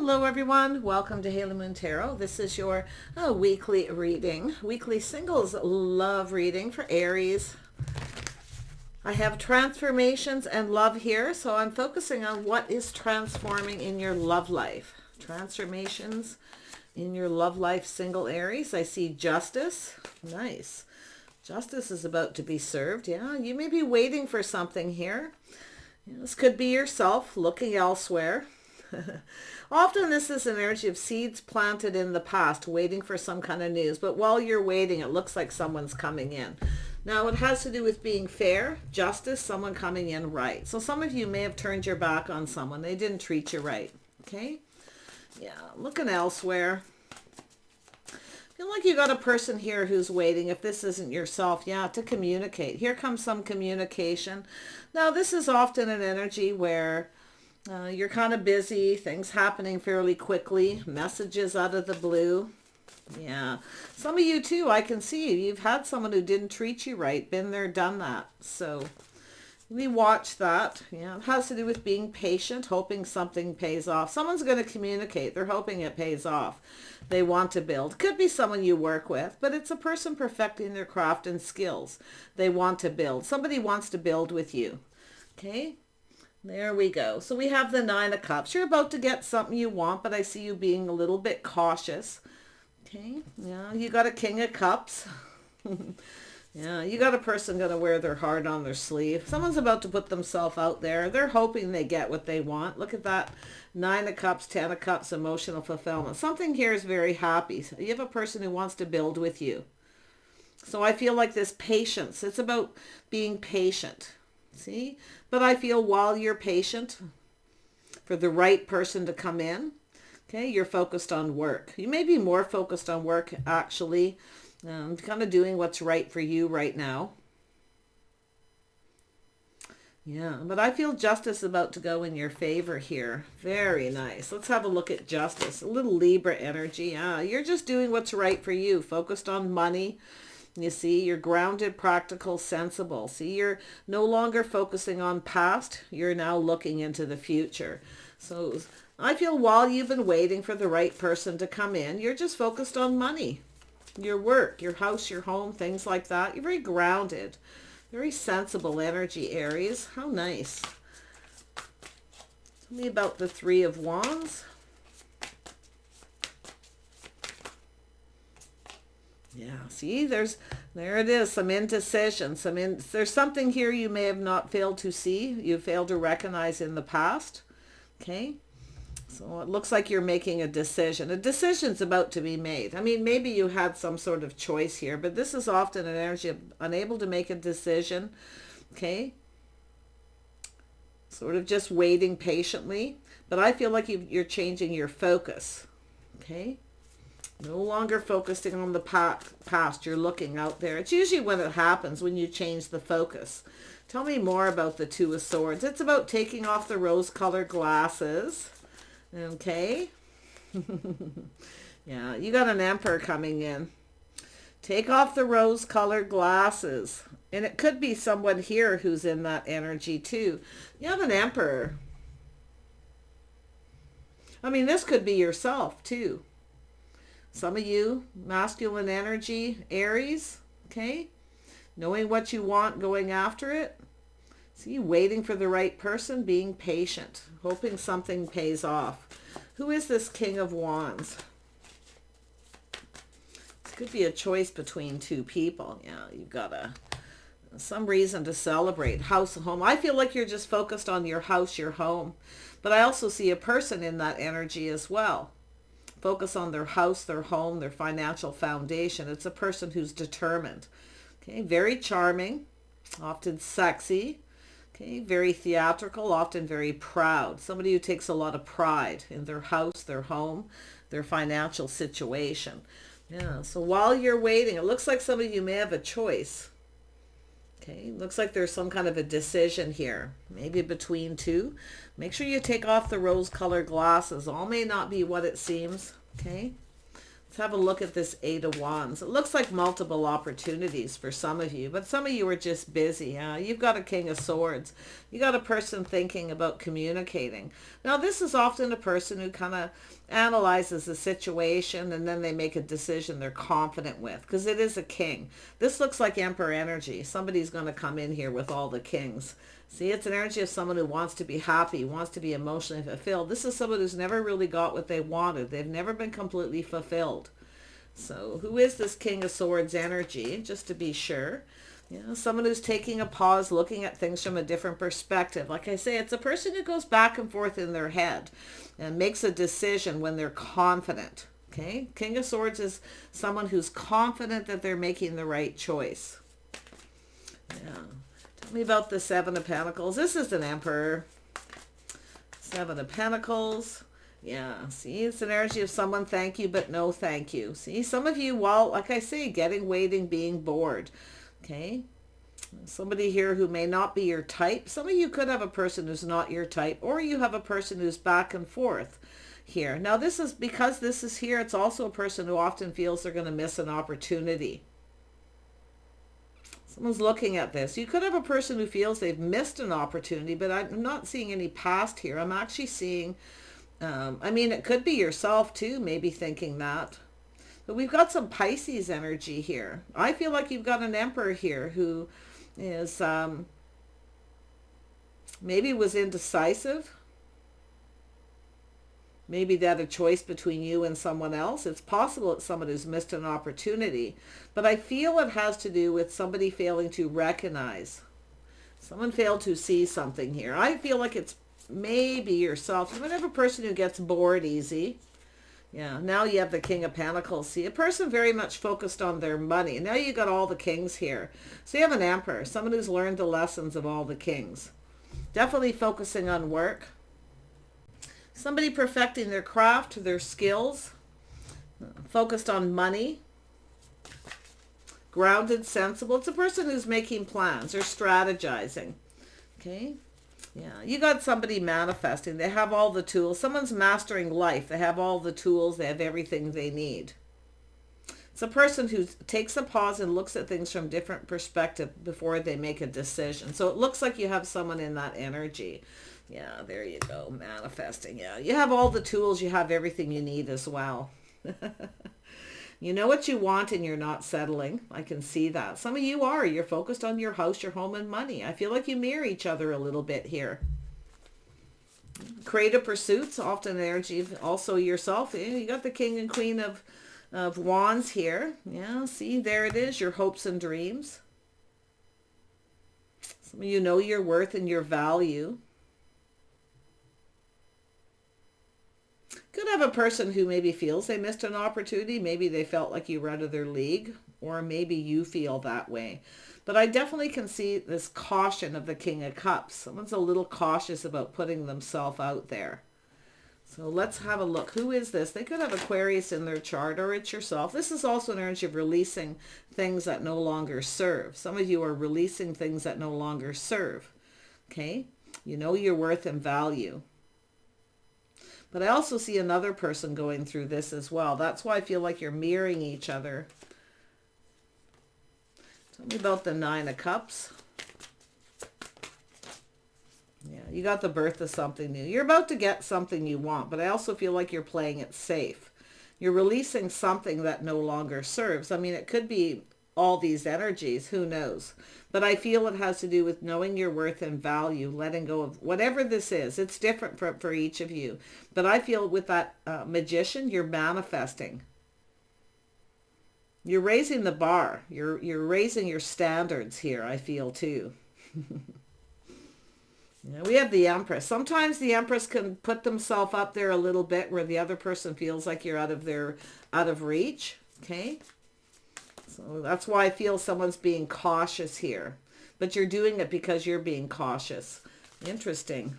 Hello everyone, welcome to Haley Moon Tarot. This is your weekly reading, weekly singles love reading for Aries. I have transformations and love here, so I'm focusing on what is transforming in your love life. Transformations in your love life, single Aries. I see justice. Nice. Justice is about to be served. Yeah, you may be waiting for something here. This could be yourself looking elsewhere. Often this is an energy of seeds planted in the past, waiting for some kind of news. But while you're waiting, it looks like someone's coming in. Now, it has to do with being fair, justice, someone coming in right. So some of you may have turned your back on someone. They didn't treat you right. Okay? Yeah, looking elsewhere. Feel like you got a person here who's waiting, if this isn't yourself, yeah, to communicate. Here comes some communication. Now, this is often an energy where you're kind of busy, things happening fairly quickly, messages out of the blue. Yeah, some of you too, I can see you've had someone who didn't treat you right, been there, done that. So we watch that. Yeah, it has to do with being patient, hoping something pays off. Someone's going to communicate. They're hoping it pays off. They want to build. Could be someone you work with, but it's a person perfecting their craft and skills. They want to build. Somebody wants to build with you. Okay? There we go. So we have the Nine of Cups. You're about to get something you want, but I see you being a little bit cautious. Okay. Yeah, you got a King of Cups. Yeah, you got a person going to wear their heart on their sleeve. Someone's about to put themselves out there. They're hoping they get what they want. Look at that. Nine of Cups, Ten of Cups, emotional fulfillment. Something here is very happy. You have a person who wants to build with you. So I feel like this patience. It's about being patient. See? But I feel while you're patient for the right person to come in, okay, you're focused on work. You may be more focused on work, actually, kind of doing what's right for you right now. Yeah, but I feel justice about to go in your favor here. Very nice. Let's have a look at justice. A little Libra energy. Yeah, you're just doing what's right for you, focused on money. You see, you're grounded, practical, sensible. See, you're no longer focusing on past. You're now looking into the future. So I feel while you've been waiting for the right person to come in, you're just focused on money, your work, your house, your home, things like that. You're very grounded, very sensible energy, Aries. How nice. Tell me about the Three of Wands. Yeah, see, there it is, some indecision, there's something here you may have not failed to see, you failed to recognize in the past, okay? So it looks like you're making a decision. A decision's about to be made. I mean, maybe you had some sort of choice here, but this is often an energy of unable to make a decision, okay? Sort of just waiting patiently, but I feel like you're changing your focus, okay? No longer focusing on the past. You're looking out there. It's usually when it happens, when you change the focus. Tell me more about the Two of Swords. It's about taking off the rose-colored glasses. Okay. Yeah, you got an Emperor coming in. Take off the rose-colored glasses. And it could be someone here who's in that energy too. You have an Emperor. I mean, this could be yourself too. Some of you, masculine energy, Aries, okay? Knowing what you want, going after it. See, waiting for the right person, being patient, hoping something pays off. Who is this King of Wands? This could be a choice between two people. Yeah, you've got some reason to celebrate. House, home. I feel like you're just focused on your house, your home. But I also see a person in that energy as well. Focus on their house, their home, their financial foundation. It's a person who's determined. Okay, very charming, often sexy. Okay, very theatrical, often very proud. Somebody who takes a lot of pride in their house, their home, their financial situation. Yeah, so while you're waiting, it looks like some of you may have a choice. Okay, looks like there's some kind of a decision here, maybe between two. Make sure you take off the rose-colored glasses. All may not be what it seems. Okay, Let's have a look at this Eight of Wands. It looks like multiple opportunities for some of you, but some of you are just busy. You've got a King of Swords. You got a person thinking about communicating. Now, this is often a person who kind of analyzes the situation and then they make a decision they're confident with, because it is a king. This looks like Emperor energy. Somebody's going to come in here with all the kings. See, it's an energy of someone who wants to be happy, wants to be emotionally fulfilled. This is someone who's never really got what they wanted. They've never been completely fulfilled. So who is this King of Swords energy, just to be sure? Someone who's taking a pause, looking at things from a different perspective. Like I say, it's a person who goes back and forth in their head and makes a decision when they're confident. Okay, King of Swords is someone who's confident that they're making the right choice. Yeah. Tell me about the Seven of Pentacles. This is an Emperor. Seven of Pentacles. Yeah, see, it's an energy of someone thank you, but no thank you. See, some of you, well, like I say, getting, waiting, being bored. Okay, somebody here who may not be your type. Some of you could have a person who's not your type, or you have a person who's back and forth here. Now, this is because this is here. It's also a person who often feels they're going to miss an opportunity. Someone's looking at this. You could have a person who feels they've missed an opportunity, but I'm not seeing any past here. I'm actually seeing, I mean, it could be yourself too, maybe thinking that. But we've got some Pisces energy here. I feel like you've got an Emperor here who is, maybe was indecisive. Maybe they had a choice between you and someone else. It's possible it's someone who's missed an opportunity. But I feel it has to do with somebody failing to recognize. Someone failed to see something here. I feel like it's maybe yourself. You might have a person who gets bored easy. Yeah, now you have the King of Pentacles. See, a person very much focused on their money. And now you got all the kings here. So you have an Emperor, someone who's learned the lessons of all the kings. Definitely focusing on work. Somebody perfecting their craft, their skills, focused on money, grounded, sensible. It's a person who's making plans or strategizing. Okay. Yeah, you got somebody manifesting. They have all the tools. Someone's mastering life. They have all the tools. They have everything they need. It's a person who takes a pause and looks at things from different perspective before they make a decision. So it looks like you have someone in that energy. Yeah, there you go, manifesting. Yeah, you have all the tools. You have everything you need as well. You know what you want and you're not settling. I can see that. Some of you are. You're focused on your house, your home, and money. I feel like you mirror each other a little bit here. Creative pursuits, often energy of also yourself. You got the King and Queen of Wands here. Yeah, see, there it is, your hopes and dreams. Some of you know your worth and your value. Could have a person who maybe feels they missed an opportunity. Maybe they felt like you were out of their league, or maybe you feel that way. But I definitely can see this caution of the King of Cups. Someone's a little cautious about putting themselves out there. So let's have a look. Who is this? They could have Aquarius in their chart, or it's yourself. This is also an energy of releasing things that no longer serve. Some of you are releasing things that no longer serve. Okay? You know your worth and value. But I also see another person going through this as well. That's why I feel like you're mirroring each other. Tell me about the Nine of Cups. Yeah, you got the birth of something new. You're about to get something you want, but I also feel like you're playing it safe. You're releasing something that no longer serves. I mean, it could be all these energies, who knows? But I feel it has to do with knowing your worth and value, letting go of whatever this is. It's different for each of you. But I feel with that Magician, you're manifesting. You're raising the bar. You're raising your standards here, I feel too. Yeah, we have the Empress. Sometimes the Empress can put themselves up there a little bit where the other person feels like you're out of reach. Okay? So that's why I feel someone's being cautious here. But you're doing it because you're being cautious. Interesting.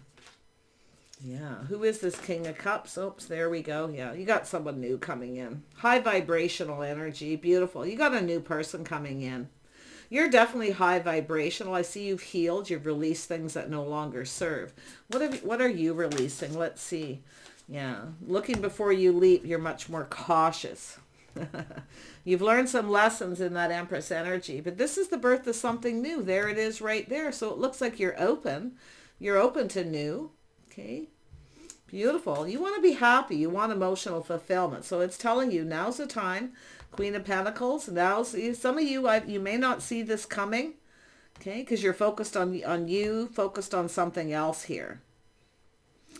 Yeah. Who is this King of Cups? Oops, there we go. Yeah, you got someone new coming in. High vibrational energy. Beautiful. You got a new person coming in. You're definitely high vibrational. I see you've healed. You've released things that no longer serve. What are you releasing? Let's see. Yeah. Looking before you leap, you're much more cautious. You've learned some lessons in that Empress energy, but this is the birth of something new. There it is right there. So it looks like you're open. You're open to new. Okay. Beautiful. You want to be happy. You want emotional fulfillment. So it's telling you now's the time. Queen of Pentacles. Some of you, you may not see this coming. Okay. Because you're focused on you, focused on something else here.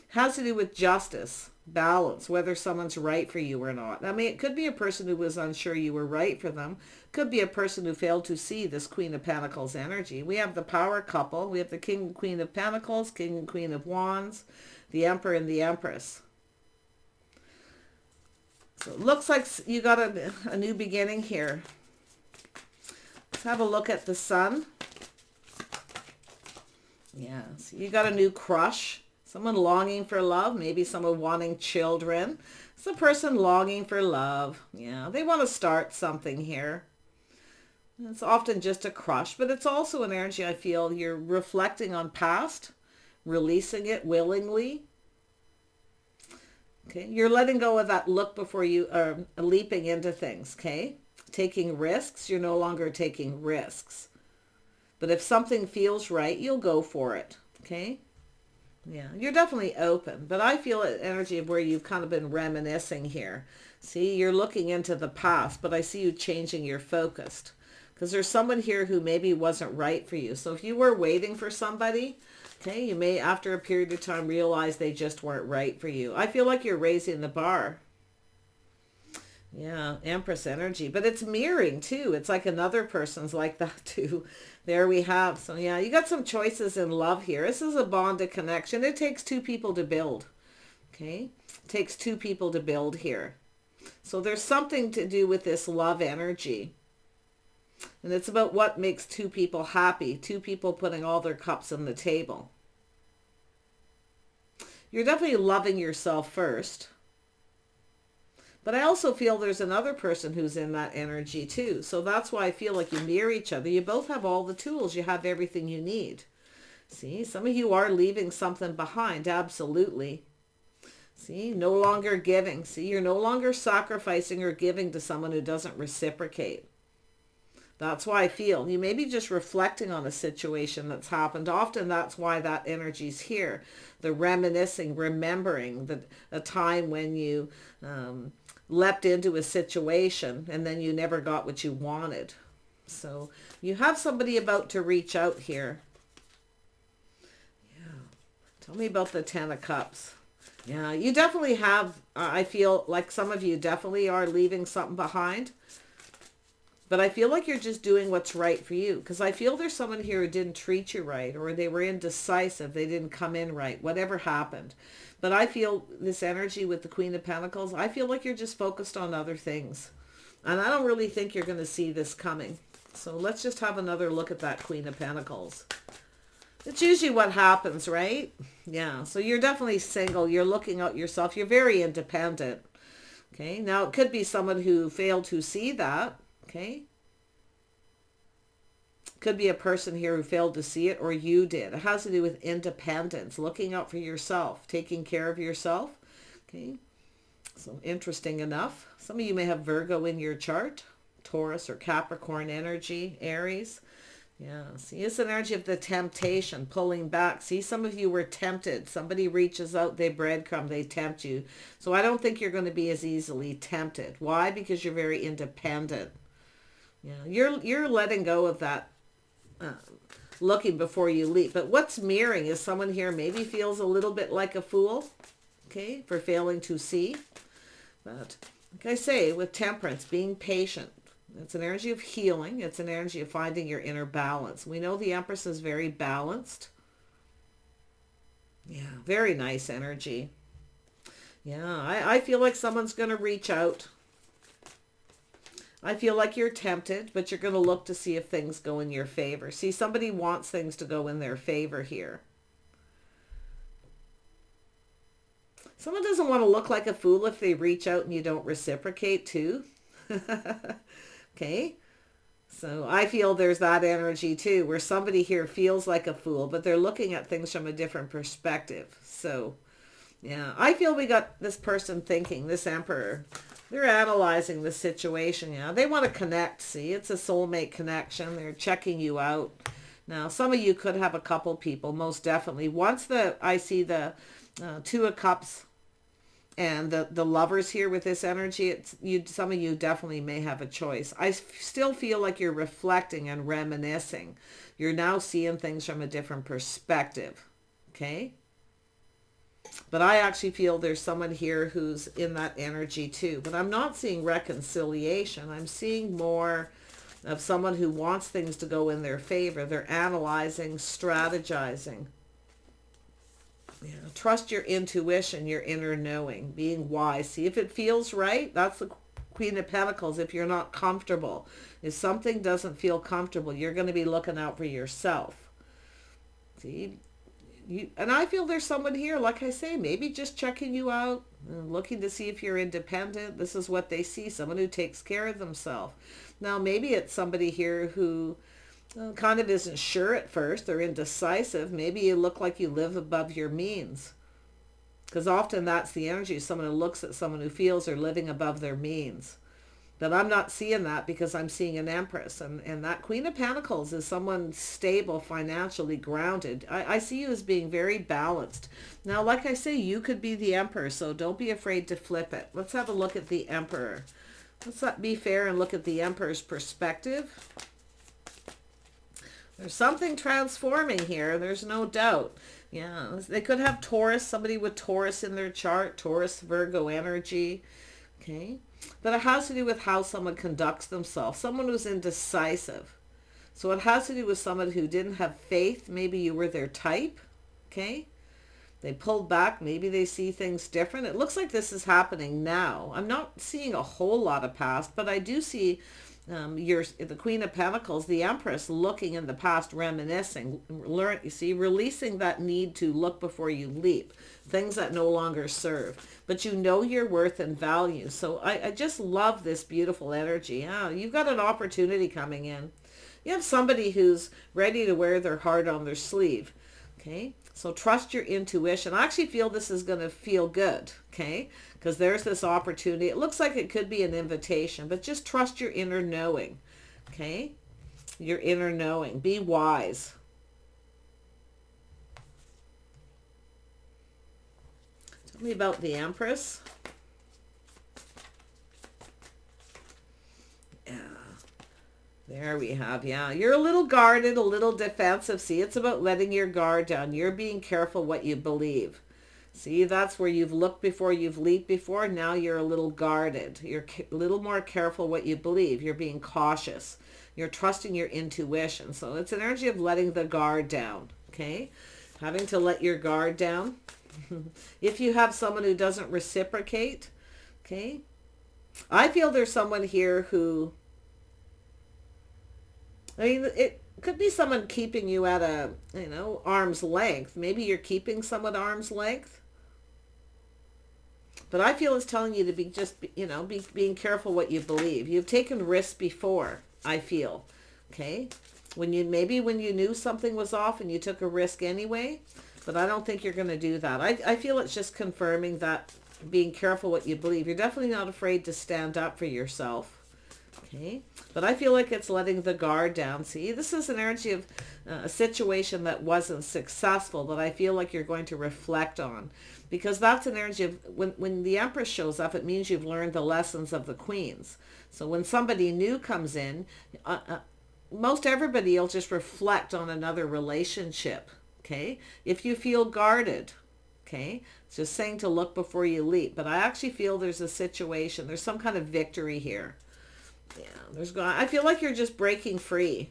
Has to do with justice, balance, whether someone's right for you or not. I mean, it could be a person who was unsure you were right for them. Could be a person who failed to see this Queen of Pentacles energy. We have the power couple. We have the King and Queen of Pentacles, King and Queen of Wands, the Emperor and the Empress. So it looks like you got a new beginning here. Let's have a look at the Sun. Yeah, so you got a new crush. Someone longing for love, maybe someone wanting children. It's a person longing for love. Yeah, they want to start something here. It's often just a crush, but it's also an energy I feel you're reflecting on past, releasing it willingly. Okay, you're letting go of that look before you are leaping into things, okay? Taking risks, you're no longer taking risks. But if something feels right, you'll go for it, okay? Yeah, you're definitely open, but I feel an energy of where you've kind of been reminiscing here. See, you're looking into the past, but I see you changing your focus because there's someone here who maybe wasn't right for you. So if you were waiting for somebody, okay, you may, after a period of time, realize they just weren't right for you. I feel like you're raising the bar. Yeah, Empress energy, but it's mirroring too. It's like another person's like that too. There we have. So yeah, you got some choices in love here. This is a bonded connection. It takes two people to build. Okay. It takes two people to build here. So there's something to do with this love energy. And it's about what makes two people happy. Two people putting all their cups on the table. You're definitely loving yourself first. But I also feel there's another person who's in that energy too. So that's why I feel like you mirror each other. You both have all the tools. You have everything you need. See, some of you are leaving something behind. Absolutely. See, no longer giving. See, you're no longer sacrificing or giving to someone who doesn't reciprocate. That's why I feel you may be just reflecting on a situation that's happened. Often that's why that energy's here. The reminiscing, remembering a time when you leapt into a situation and then you never got what you wanted. So you have somebody about to reach out here. Yeah. Tell me about the Ten of Cups. Yeah, you definitely have, I feel like some of you definitely are leaving something behind. But I feel like you're just doing what's right for you. Because I feel there's someone here who didn't treat you right. Or they were indecisive. They didn't come in right. Whatever happened. But I feel this energy with the Queen of Pentacles. I feel like you're just focused on other things. And I don't really think you're going to see this coming. So let's just have another look at that Queen of Pentacles. It's usually what happens, right? Yeah. So you're definitely single. You're looking out yourself. You're very independent. Okay. Now it could be someone who failed to see that. Okay. Could be a person here who failed to see it, or you did. It has to do with independence, looking out for yourself, taking care of yourself. Okay. So interesting enough. Some of you may have Virgo in your chart, Taurus or Capricorn energy, Aries. Yeah. See, it's an energy of the temptation, pulling back. See, some of you were tempted. Somebody reaches out, they breadcrumb, they tempt you. So I don't think you're going to be as easily tempted. Why? Because you're very independent. Yeah, you're letting go of that looking before you leap. But what's mirroring is someone here maybe feels a little bit like a fool, okay, for failing to see. But like I say, with temperance, being patient, it's an energy of healing. It's an energy of finding your inner balance. We know the Empress is very balanced. Yeah, very nice energy. Yeah, I feel like someone's going to reach out. I feel like you're tempted, but you're going to look to see if things go in your favor. See, somebody wants things to go in their favor here. Someone doesn't want to look like a fool if they reach out and you don't reciprocate too. Okay. So I feel there's that energy too, where somebody here feels like a fool, but they're looking at things from a different perspective. So yeah, I feel we got this person thinking, this Emperor, They're analyzing the situation. Yeah, they want to connect. See, it's a soulmate connection. They're checking you out. Now, some of you could have a couple people, most definitely. Once I see the Two of Cups and the Lovers here with this energy, some of you definitely may have a choice. I still feel like you're reflecting and reminiscing. You're now seeing things from a different perspective. Okay? But I actually feel there's someone here who's in that energy too. But I'm not seeing reconciliation. I'm seeing more of someone who wants things to go in their favor. They're analyzing, strategizing. Yeah, trust your intuition, your inner knowing, being wise. See if it feels right. That's the Queen of Pentacles. If you're not comfortable, if something doesn't feel comfortable, you're going to be looking out for yourself. See? And I feel there's someone here, like I say, maybe just checking you out, looking to see if you're independent. This is what they see, someone who takes care of themselves. Now, maybe it's somebody here who kind of isn't sure at first. They're indecisive. Maybe you look like you live above your means. Because often that's the energy. Someone who looks at someone who feels they're living above their means. But I'm not seeing that because I'm seeing an Empress. And that Queen of Pentacles is someone stable, financially grounded. I see you as being very balanced. Now, like I say, you could be the Emperor, so don't be afraid to flip it. Let's have a look at the Emperor. Let's be fair and look at the Emperor's perspective. There's something transforming here. There's no doubt. Yeah, they could have Taurus, somebody with Taurus in their chart, Taurus, Virgo energy. Okay. But it has to do with how someone conducts themselves. Someone who's indecisive. So it has to do with someone who didn't have faith. Maybe you were their type. Okay. They pulled back. Maybe they see things different. It looks like this is happening now. I'm not seeing a whole lot of past, but I do see the Queen of Pentacles, the Empress, looking in the past, reminiscing, releasing that need to look before you leap, things that no longer serve. But you know your worth and value. So I just love this beautiful energy. Yeah, you've got an opportunity coming in. You have somebody who's ready to wear their heart on their sleeve. Okay, so trust your intuition. I actually feel this is going to feel good. Okay, because there's this opportunity. It looks like it could be an invitation, but just trust your inner knowing. Okay, your inner knowing. Be wise. Tell me about the Empress. There we have, yeah. You're a little guarded, a little defensive. See, it's about letting your guard down. You're being careful what you believe. See, that's where you've looked before, you've leaped before. Now you're a little guarded. You're a little more careful what you believe. You're being cautious. You're trusting your intuition. So it's an energy of letting the guard down, okay? Having to let your guard down. If you have someone who doesn't reciprocate, okay? I feel there's someone here who... I mean, it could be someone keeping you at a, arm's length. Maybe you're keeping someone arm's length. But I feel it's telling you to be just, being careful what you believe. You've taken risks before, I feel. Okay? Maybe when you knew something was off and you took a risk anyway. But I don't think you're going to do that. I feel it's just confirming that being careful what you believe. You're definitely not afraid to stand up for yourself. Okay, but I feel like it's letting the guard down. See, this is an energy of a situation that wasn't successful that I feel like you're going to reflect on, because that's an energy of when the Empress shows up, it means you've learned the lessons of the Queens. So when somebody new comes in, most everybody will just reflect on another relationship. Okay, if you feel guarded, okay, it's just saying to look before you leap. But I actually feel there's a situation, there's some kind of victory here. Yeah, I feel like you're just breaking free.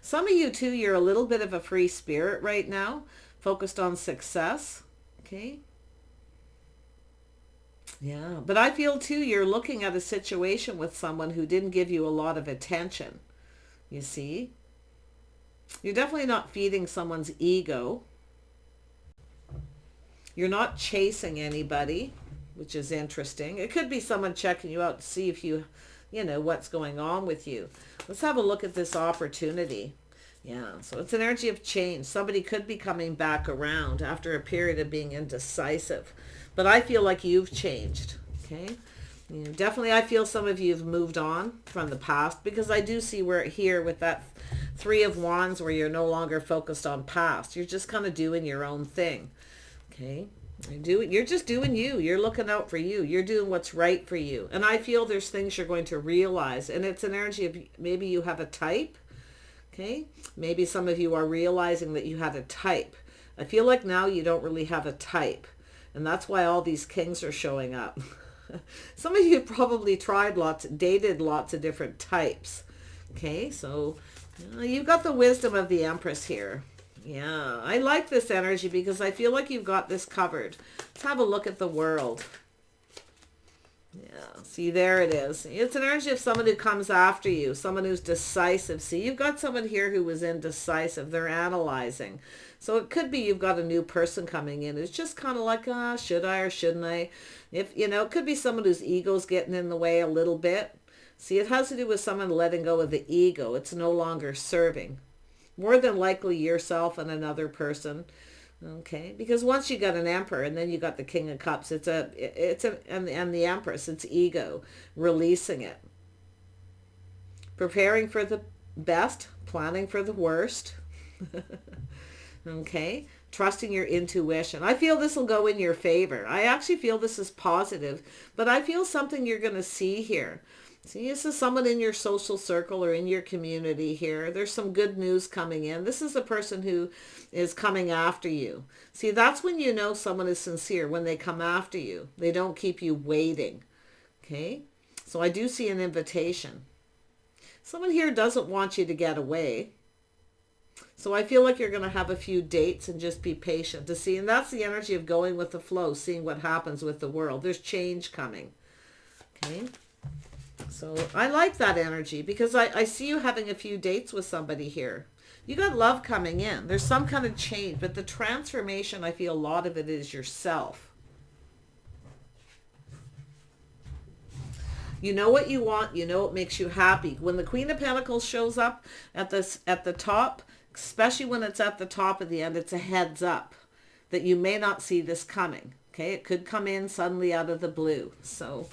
Some of you too, you're a little bit of a free spirit right now, focused on success. Okay. Yeah, but I feel too, you're looking at a situation with someone who didn't give you a lot of attention. You see? You're definitely not feeding someone's ego. You're not chasing anybody, which is interesting. It could be someone checking you out to see if you what's going on with you. Let's have a look at this opportunity. Yeah, so it's an energy of change. Somebody could be coming back around after a period of being indecisive. But I feel like you've changed, okay? Definitely, I feel some of you have moved on from the past, because I do see we're here with that Three of Wands where you're no longer focused on past. You're just kind of doing your own thing. Okay. You're just doing you. You're looking out for you. You're doing what's right for you. And I feel there's things you're going to realize. And it's an energy of maybe you have a type. Okay. Maybe some of you are realizing that you had a type. I feel like now you don't really have a type. And that's why all these kings are showing up. Some of you probably dated lots of different types. Okay, so you've got the wisdom of the Empress here. Yeah, I like this energy because I feel like you've got this covered. Let's have a look at the world. Yeah, see, there it is. It's an energy of someone who comes after you, someone who's decisive. See, you've got someone here who was indecisive. They're analyzing. So it could be you've got a new person coming in who's just kind of like, should I or shouldn't I? It could be someone whose ego's getting in the way a little bit. See, it has to do with someone letting go of the ego. It's no longer serving. More than likely yourself and another person. Okay, because once you got an Emperor and then you got the King of Cups, and the Empress, it's ego, releasing it. Preparing for the best, planning for the worst. Okay, trusting your intuition. I feel this will go in your favor. I actually feel this is positive, but I feel something you're going to see here. See, this is someone in your social circle or in your community here. There's some good news coming in. This is the person who is coming after you. See, that's when you know someone is sincere, when they come after you. They don't keep you waiting. Okay? So I do see an invitation. Someone here doesn't want you to get away. So I feel like you're going to have a few dates and just be patient to see. And that's the energy of going with the flow, seeing what happens with the world. There's change coming. Okay? So I like that energy because I see you having a few dates with somebody here. You got love coming in. There's some kind of change, but the transformation, I feel a lot of it is yourself. You know what you want. You know what makes you happy. When the Queen of Pentacles shows up at the top, especially when it's at the top of the end, it's a heads up that you may not see this coming. Okay, it could come in suddenly out of the blue. So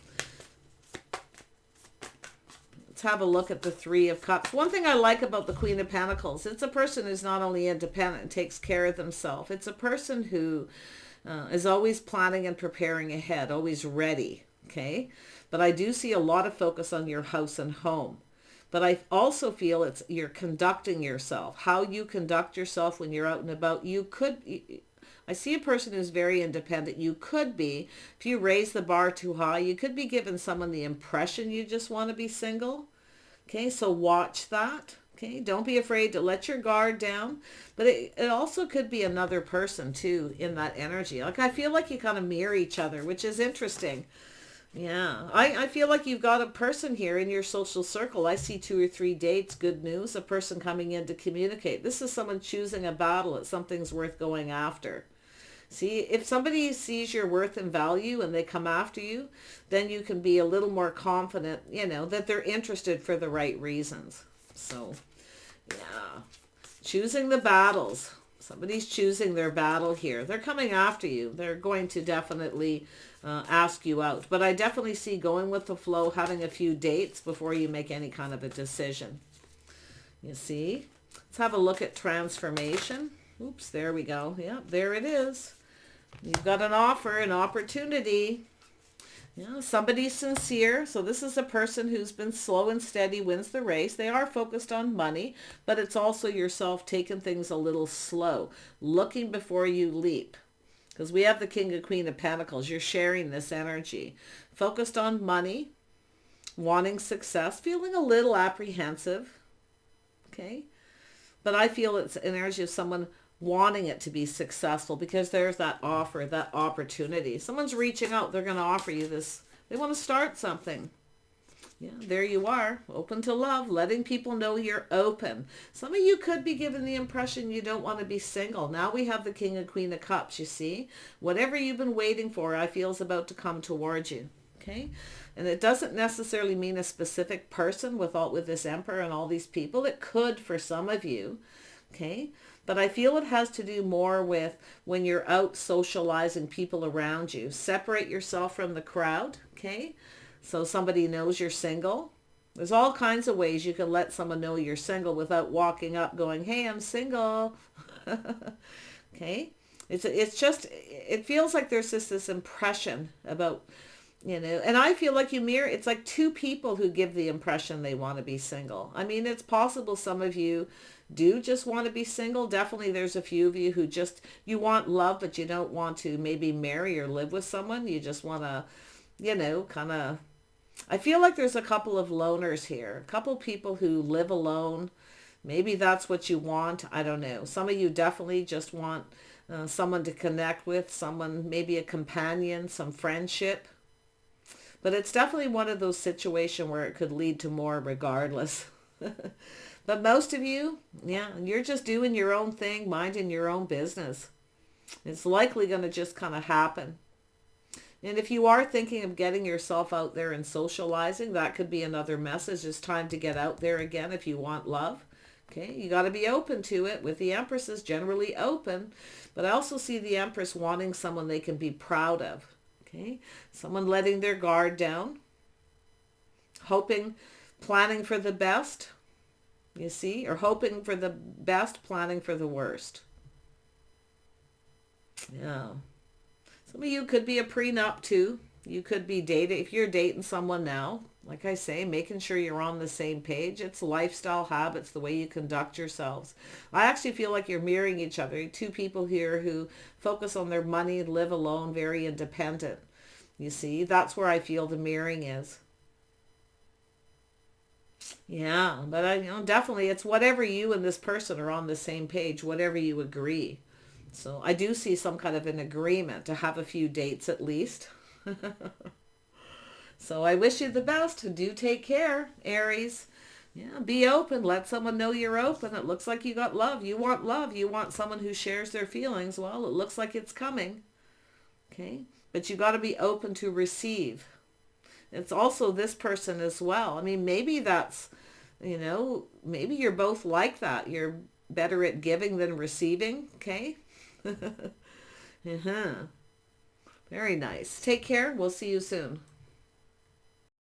let's have a look at the Three of Cups. One thing I like about the Queen of Pentacles, it's a person who's not only independent and takes care of themselves. It's a person who is always planning and preparing ahead, always ready. Okay, but I do see a lot of focus on your house and home. But I also feel you're conducting yourself. How you conduct yourself when you're out and about. I see a person who's very independent. You could be, if you raise the bar too high, you could be giving someone the impression you just want to be single. Okay, so watch that. Okay, don't be afraid to let your guard down. But it also could be another person too in that energy. Like I feel like you kind of mirror each other, which is interesting. Yeah, I feel like you've got a person here in your social circle. I see 2 or 3 dates, good news, a person coming in to communicate. This is someone choosing a battle. It's something's worth going after. See, if somebody sees your worth and value and they come after you, then you can be a little more confident, that they're interested for the right reasons. So, yeah, choosing the battles. Somebody's choosing their battle here. They're coming after you. They're going to definitely ask you out. But I definitely see going with the flow, having a few dates before you make any kind of a decision. You see? Let's have a look at transformation. Oops, there we go. Yep, there it is. You've got an offer, an opportunity. Somebody's sincere. So this is a person who's been slow and steady, wins the race. They are focused on money, but it's also yourself taking things a little slow, looking before you leap. Because we have the King and Queen of Pentacles. You're sharing this energy. Focused on money, wanting success, feeling a little apprehensive. Okay? But I feel it's an energy of someone wanting it to be successful because there's that offer, that opportunity. Someone's reaching out. They're going to offer you this. They want to start something. Yeah, there you are, open to love, letting people know you're open. Some of you could be given the impression you don't want to be single. Now we have the King and Queen of Cups, you see. Whatever you've been waiting for, I feel is about to come towards you. Okay? And it doesn't necessarily mean a specific person with this Emperor and all these people. It could for some of you. Okay? But I feel it has to do more with when you're out socializing people around you. Separate yourself from the crowd. Okay? So somebody knows you're single. There's all kinds of ways you can let someone know you're single without walking up going, hey, I'm single. Okay. It's just, it feels like there's just this impression about, and I feel like you mirror, it's like two people who give the impression they want to be single. I mean, it's possible some of you do just want to be single. Definitely there's a few of you who just, you want love, but you don't want to maybe marry or live with someone. You just want to, kind of, I feel like there's a couple of loners here, a couple people who live alone. Maybe that's what you want. I don't know. Some of you definitely just want someone to connect with, someone, maybe a companion, some friendship. But it's definitely one of those situations where it could lead to more regardless. But most of you, yeah, you're just doing your own thing, minding your own business. It's likely going to just kind of happen. And if you are thinking of getting yourself out there and socializing, that could be another message. It's time to get out there again if you want love. Okay, you got to be open to it. With the Empress is generally open. But I also see the Empress wanting someone they can be proud of. Okay, someone letting their guard down. Hoping, planning for the best. You see? Or hoping for the best, planning for the worst. Yeah. Some of you could be a prenup too. You could be dating, if you're dating someone now, like I say, making sure you're on the same page. It's lifestyle habits, the way you conduct yourselves. I actually feel like you're mirroring each other. Two people here who focus on their money, live alone, very independent. You see, that's where I feel the mirroring is. Yeah, but definitely it's whatever you and this person are on the same page, whatever you agree. So I do see some kind of an agreement to have a few dates at least. So I wish you the best. Do take care, Aries. Yeah, be open. Let someone know you're open. It looks like you got love. You want love. You want someone who shares their feelings. Well, it looks like it's coming. Okay? But you got to be open to receive. It's also this person as well. I mean, maybe that's, maybe you're both like that. You're better at giving than receiving. Okay? Uh-huh. Very nice. Take care. We'll see you soon.